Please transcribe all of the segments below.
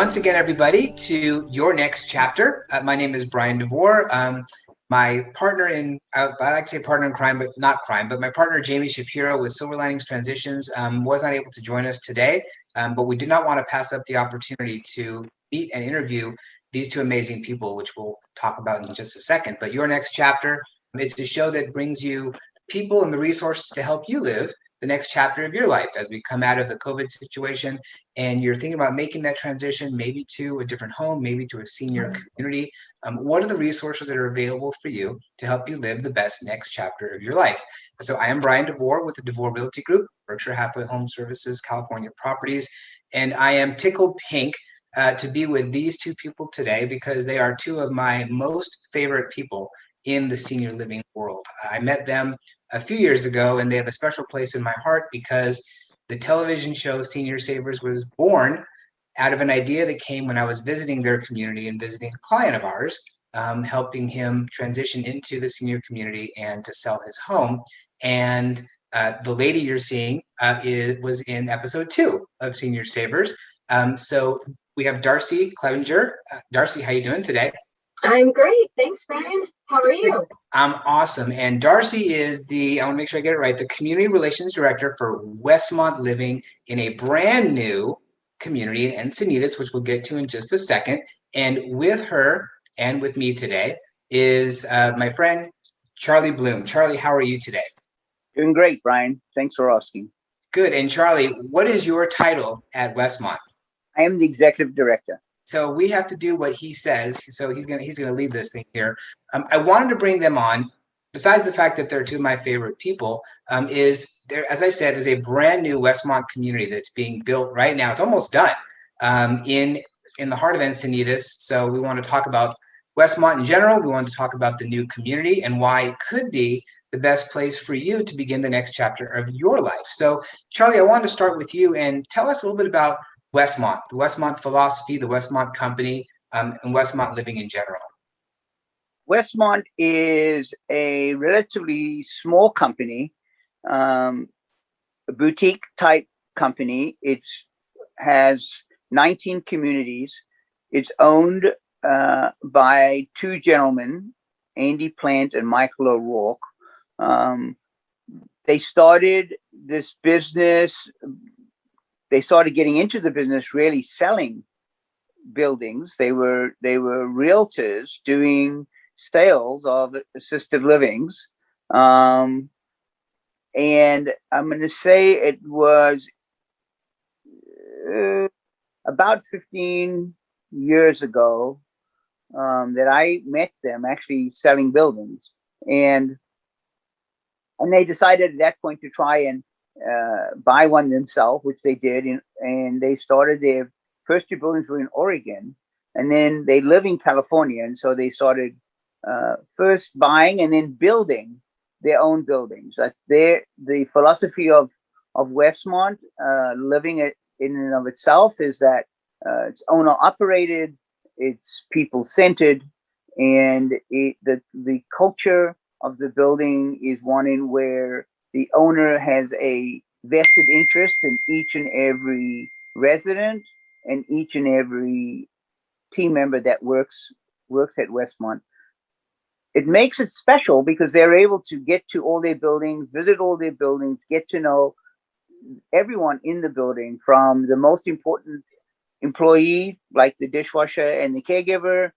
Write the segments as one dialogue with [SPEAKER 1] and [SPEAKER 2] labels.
[SPEAKER 1] once again, everybody, to your next chapter. My name is Bryan Devore. My partner I like to say partner in crime, but not crime, but my partner, Jamie Shapiro with Silver Linings Transitions, was not able to join us today, but we did not want to pass up the opportunity to meet and interview these two amazing people, which we'll talk about in just a second. But your next chapter, it's a show that brings you people and the resources to help you live the next chapter of your life as we come out of the COVID situation and you're thinking about making that transition, maybe to a different home, maybe to a senior community. What are the resources that are available for you to help you live the best next chapter of your life? So I am Bryan Devore with the Devore Realty Group, Berkshire Hathaway Home Services, California Properties, and I am tickled pink to be with these two people today because they are two of my most favorite people in the senior living world. I met them a few years ago, and they have a special place in my heart because the television show Senior Savers was born out of an idea that came when I was visiting their community and visiting a client of ours, helping him transition into the senior community and to sell his home. And the lady you're seeing was in episode 2 of Senior Savers. So we have Darcy Clevenger. Darcy, how you doing today?
[SPEAKER 2] I'm great. Thanks, Bryan. How are you?
[SPEAKER 1] I'm awesome. And Darcy is I want to make sure I get it right, the Community Relations Director for Westmont Living in a brand new community in Encinitas, which we'll get to in just a second. And with her and with me today is my friend, Charlie Bloom. Charlie, how are you today?
[SPEAKER 3] Doing great, Bryan. Thanks for asking.
[SPEAKER 1] Good. And Charlie, what is your title at Westmont?
[SPEAKER 3] I am the Executive Director.
[SPEAKER 1] So we have to do what he says. So he's gonna lead this thing here. I wanted to bring them on, besides the fact that they're two of my favorite people, is there, as I said, is a brand new Westmont community that's being built right now. It's almost done in the heart of Encinitas. So we want to talk about Westmont in general. We want to talk about the new community and why it could be the best place for you to begin the next chapter of your life. So Charlie, I wanted to start with you and tell us a little bit about Westmont, the Westmont philosophy, the Westmont company, and Westmont Living in general.
[SPEAKER 3] Westmont is a relatively small company, a boutique type company. It has 19 communities. It's owned by two gentlemen, Andy Plant and Michael O'Rourke. They started this business. They started getting into the business really selling buildings. They were realtors doing sales of assisted livings. And I'm going to say it was about 15 years ago that I met them actually selling buildings. And they decided at that point to try and buy one themselves, which they did, and they started their first two buildings were in Oregon, and then they live in California, and so they started first buying and then building their own buildings. The philosophy of Westmont living it in and of itself is that it's owner operated, it's people centered, and the culture of the building is one in where the owner has a vested interest in each and every resident and each and every team member that works at Westmont. It makes it special because they're able to get to all their buildings, visit all their buildings, get to know everyone in the building, from the most important employee, like the dishwasher and the caregiver,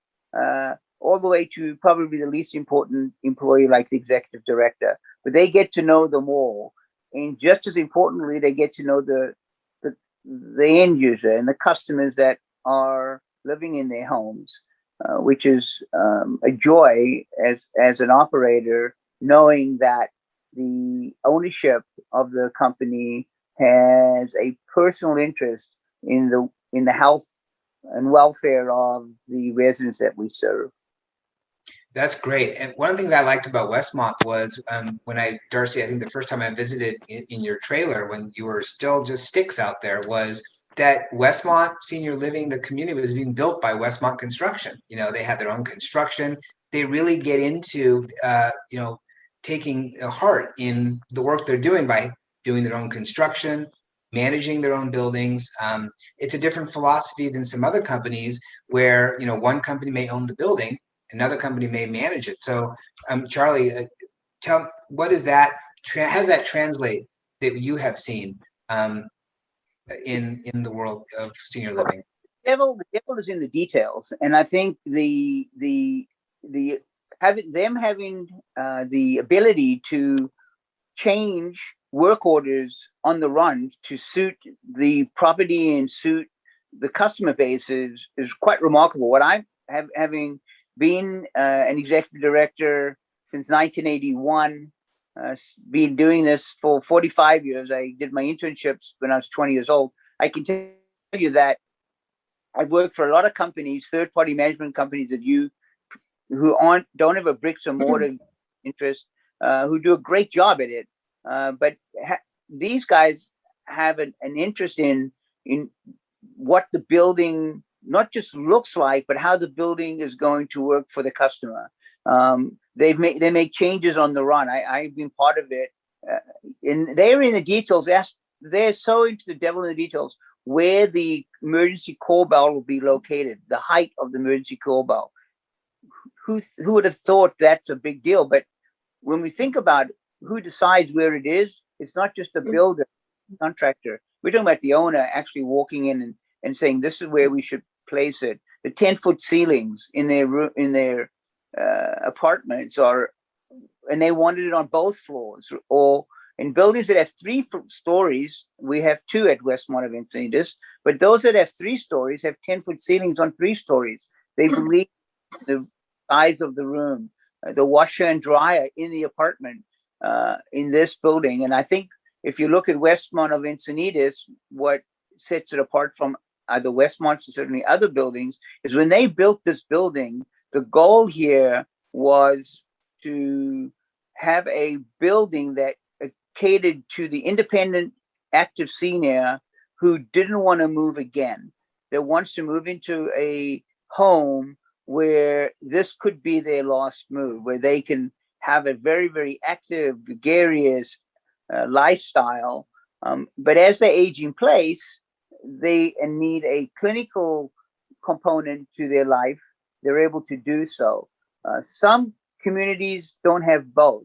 [SPEAKER 3] all the way to probably the least important employee, like the executive director. But they get to know them all. And just as importantly, they get to know the end user and the customers that are living in their homes, which is a joy as an operator, knowing that the ownership of the company has a personal interest in the health and welfare of the residents that we serve.
[SPEAKER 1] That's great. And one of the things I liked about Westmont was when Darcy, I think the first time I visited in your trailer when you were still just sticks out there, was that Westmont Senior Living, the community, was being built by Westmont Construction. You know, they had their own construction. They really get into, taking a heart in the work they're doing by doing their own construction, managing their own buildings. It's a different philosophy than some other companies where, you know, one company may own the building, another company may manage it. So, Charlie, what is that? How does that translate that you have seen in the world of senior living?
[SPEAKER 3] The devil is in the details, and I think the having the ability to change work orders on the run to suit the property and suit the customer base is quite remarkable. What I have, having been an executive director since 1981, been doing this for 45 years. I did my internships when I was 20 years old. I can tell you that I've worked for a lot of companies, third-party management companies who don't have a bricks and mortar interest, who do a great job at it. But these guys have an interest in what the building not just looks like, but how the building is going to work for the customer. They make changes on the run. I've been part of it, and they're in the details. They're so into the devil in the details. Where the emergency call bell will be located, the height of the emergency call bell. Who would have thought that's a big deal? But when we think about who decides where it is, it's not just a builder, contractor. We're talking about the owner actually walking in and saying, this is where we should place it. The 10-foot ceilings in their apartments and they wanted it on both floors, or in buildings that have 3 stories. We have 2 at Westmont of Encinitas, but those that have 3 stories have 10-foot ceilings on 3 stories. They believe the size of the room, the washer and dryer in the apartment, in this building. And I think if you look at Westmont of Encinitas, what sets it apart from other Westmonts and certainly other buildings is when they built this building, the goal here was to have a building that catered to the independent active senior who didn't want to move again, that wants to move into a home where this could be their last move, where they can have a very, very active, gregarious lifestyle. But as they age in place, they need a clinical component to their life. They're able to do so. Some communities don't have both.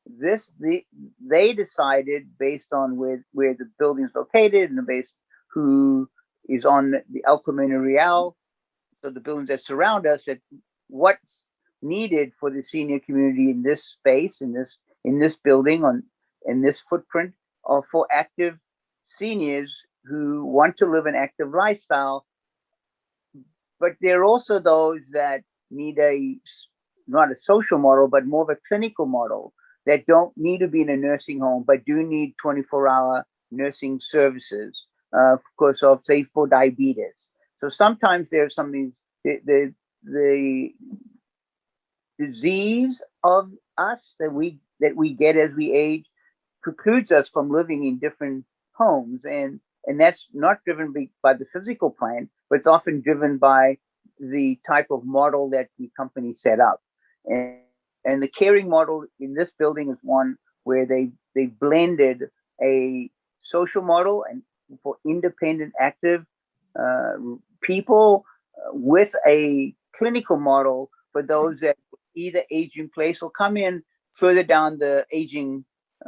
[SPEAKER 3] They decided based on where the building is located and based who is on the El Camino Real, so the buildings that surround us, that what's needed for the senior community in this space, in this building, in this footprint, or for active seniors who want to live an active lifestyle. But there are also those that need not a social model, but more of a clinical model, that don't need to be in a nursing home, but do need 24-hour nursing services, of course, say for diabetes. So sometimes there's something, the disease of us that we get as we age precludes us from living in different homes, and that's not driven by the physical plan, but it's often driven by the type of model that the company set up. And the caring model in this building is one where they blended a social model and for independent, active people with a clinical model for those that either age in place or come in further down the aging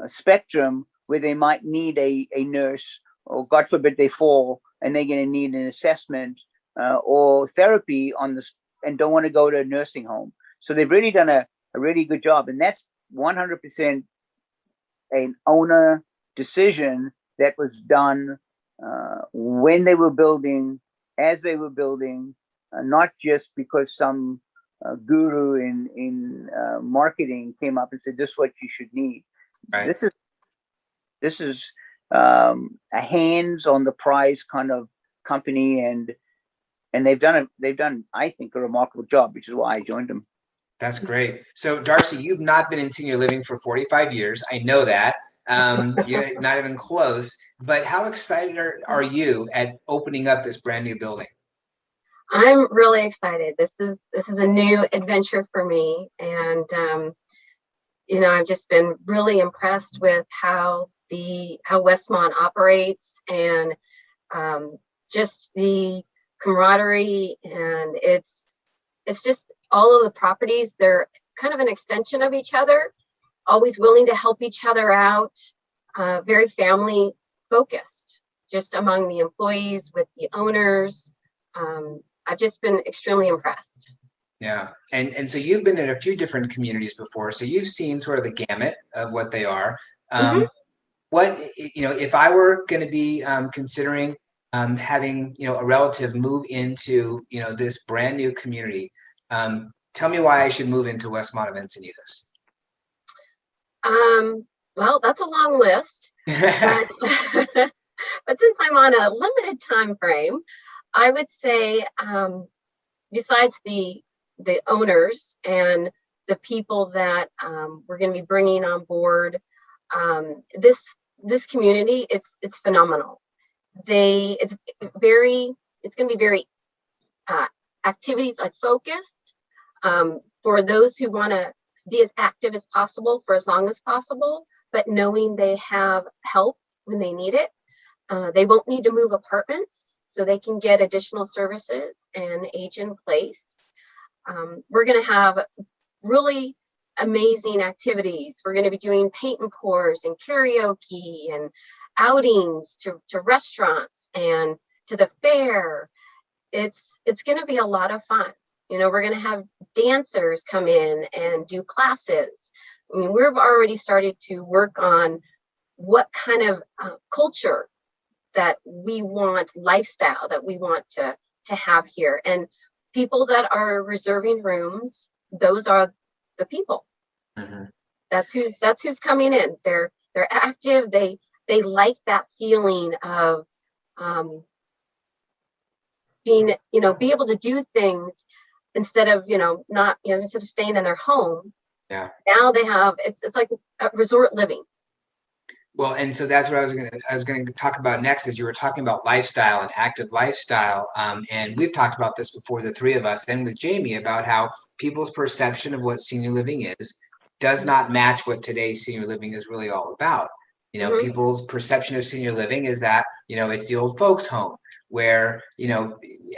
[SPEAKER 3] spectrum, where they might need a nurse, or God forbid they fall and they're going to need an assessment or therapy and don't want to go to a nursing home. So they've really done a really good job, and that's 100% an owner decision that was done when they were building, as they were building, not just because some guru in marketing came up and said, this is what you should need. Right. This is a hands on the prize kind of company, and they've done, I think, a remarkable job, which is why I joined them.
[SPEAKER 1] That's great. So Darcy, you've not been in senior living for 45 years. I know that. You're not even close. But how excited are you at opening up this brand new building?
[SPEAKER 2] I'm really excited. This is a new adventure for me, and I've just been really impressed with how how Westmont operates, and just the camaraderie, and it's just all of the properties. They're kind of an extension of each other, always willing to help each other out, very family focused, just among the employees, with the owners. I've just been extremely impressed.
[SPEAKER 1] Yeah. And so you've been in a few different communities before, so you've seen sort of the gamut of what they are.
[SPEAKER 2] Mm-hmm.
[SPEAKER 1] What, if I were going to be considering having, a relative move into, this brand new community, tell me why I should move into Westmont of Encinitas.
[SPEAKER 2] Well, that's a long list, but, but since I'm on a limited time frame, I would say, besides the owners and the people that we're going to be bringing on board, this community, it's phenomenal. It's going to be very activity like focused, for those who want to be as active as possible for as long as possible, but knowing they have help when they need it. They won't need to move apartments, so they can get additional services and age in place. We're going to have really amazing activities. We're going to be doing paint and pours and karaoke and outings to restaurants and to the fair. It's going to be a lot of fun. We're going to have dancers come in and do classes. I mean, we've already started to work on what kind of culture that we want, lifestyle that we want to have here. And people that are reserving rooms, those are the people. Mm-hmm. That's who's coming in. They're active. They like that feeling of being, be able to do things instead of, instead of staying in their home.
[SPEAKER 1] Yeah.
[SPEAKER 2] Now they have, it's like a resort living.
[SPEAKER 1] Well, and so that's what I was going to talk about next, is you were talking about lifestyle and active lifestyle. And we've talked about this before, the three of us, and with Jamie, about how people's perception of what senior living does not match what today's senior living is really all about. Mm-hmm. People's perception of senior living is that, it's the old folks home where,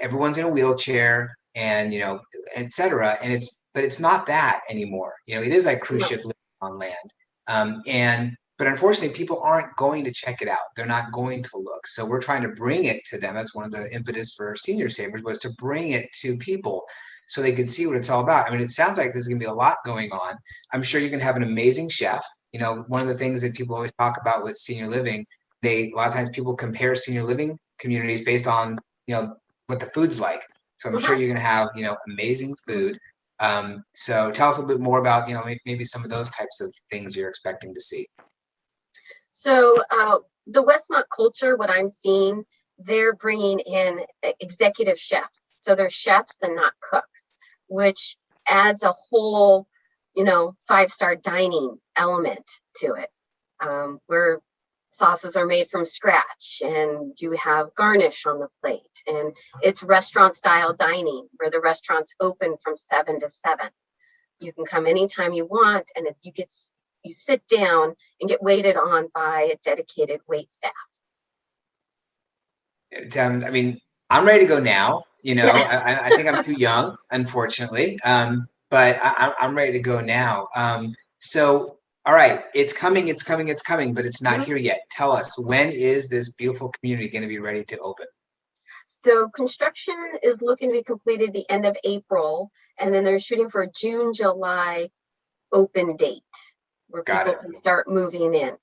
[SPEAKER 1] everyone's in a wheelchair and, et cetera. But it's not that anymore. It is like cruise ship living on land. But unfortunately, people aren't going to check it out. They're not going to look. So we're trying to bring it to them. That's one of the impetus for Senior Savers, was to bring it to people so they could see what it's all about. I mean, it sounds like there's going to be a lot going on. I'm sure you can have an amazing chef. One of the things that people always talk about with senior living, a lot of times people compare senior living communities based on, what the food's like. So I'm sure you're going to have, amazing food. So tell us a little bit more about, maybe some of those types of things you're expecting to see.
[SPEAKER 2] So the Westmont culture, what I'm seeing, they're bringing in executive chefs. So they're chefs and not cooks, which adds a whole, 5-star dining element to it, where sauces are made from scratch and you have garnish on the plate. And it's restaurant style dining, where the restaurant's open from 7 to 7. You can come anytime you want, and you sit down and get waited on by a dedicated wait staff.
[SPEAKER 1] I mean, I'm ready to go now. I think I'm too young, unfortunately. But I'm ready to go now. So, all right, it's coming, but it's not here yet. Tell us, when is this beautiful community going to be ready to open?
[SPEAKER 2] So construction is looking to be completed the end of April, and then they're shooting for a June, July open date, where people can start moving in.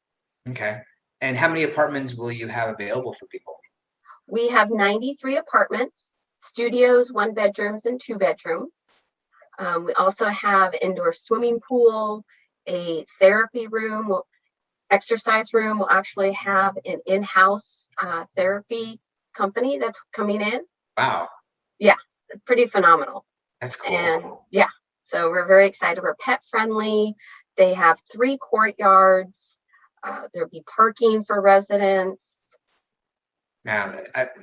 [SPEAKER 2] Okay.
[SPEAKER 1] And how many apartments will you have available for people?
[SPEAKER 2] We have 93 apartments, studios, 1 bedrooms, and 2 bedrooms. We also have indoor swimming pool, a therapy room, exercise room. We'll actually have an in-house therapy company that's coming in.
[SPEAKER 1] Wow.
[SPEAKER 2] Yeah, pretty phenomenal.
[SPEAKER 1] That's cool.
[SPEAKER 2] And yeah, so we're very excited. We're pet friendly. They have 3 courtyards. There'll be parking for residents.
[SPEAKER 1] Now,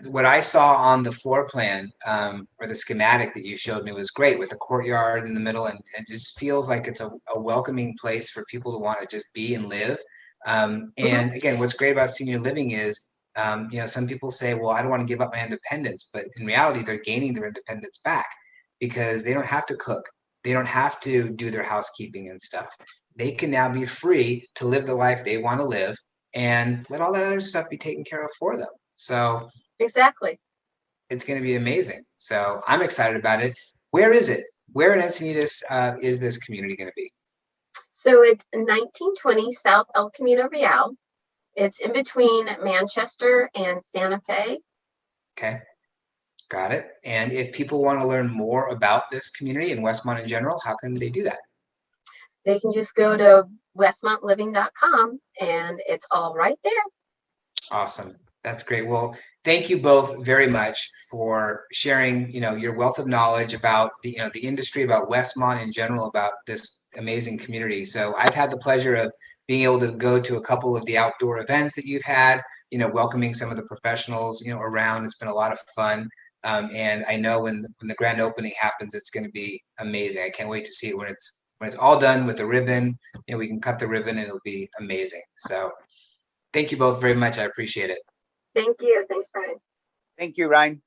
[SPEAKER 1] what I saw on the floor plan, or the schematic that you showed me, was great, with the courtyard in the middle, and just feels like it's a welcoming place for people to want to just be and live. And again, what's great about senior living is, some people say, well, I don't want to give up my independence, but in reality, they're gaining their independence back because they don't have to cook. They don't have to do their housekeeping and stuff. They can now be free to live the life they want to live and let all that other stuff be taken care of for them. So
[SPEAKER 2] exactly.
[SPEAKER 1] it's going to be amazing. So I'm excited about it. Where is it? Where in Encinitas is this community going to be?
[SPEAKER 2] So it's 1920 South El Camino Real. It's in between Manchester and Santa Fe.
[SPEAKER 1] Okay, got it. And if people want to learn more about this community and Westmont in general, how can they do that?
[SPEAKER 2] They can just go to westmontliving.com and it's all right there.
[SPEAKER 1] Awesome. That's great. Well, thank you both very much for sharing, your wealth of knowledge about the industry, about Westmont in general, about this amazing community. So I've had the pleasure of being able to go to a couple of the outdoor events that you've had, welcoming some of the professionals, around. It's been a lot of fun. And I know when the grand opening happens, it's going to be amazing. I can't wait to see it when it's all done with the ribbon. We can cut the ribbon and it'll be amazing. So thank you both very much. I appreciate it.
[SPEAKER 2] Thank you. Thanks, Bryan.
[SPEAKER 3] Thank you, Ryan.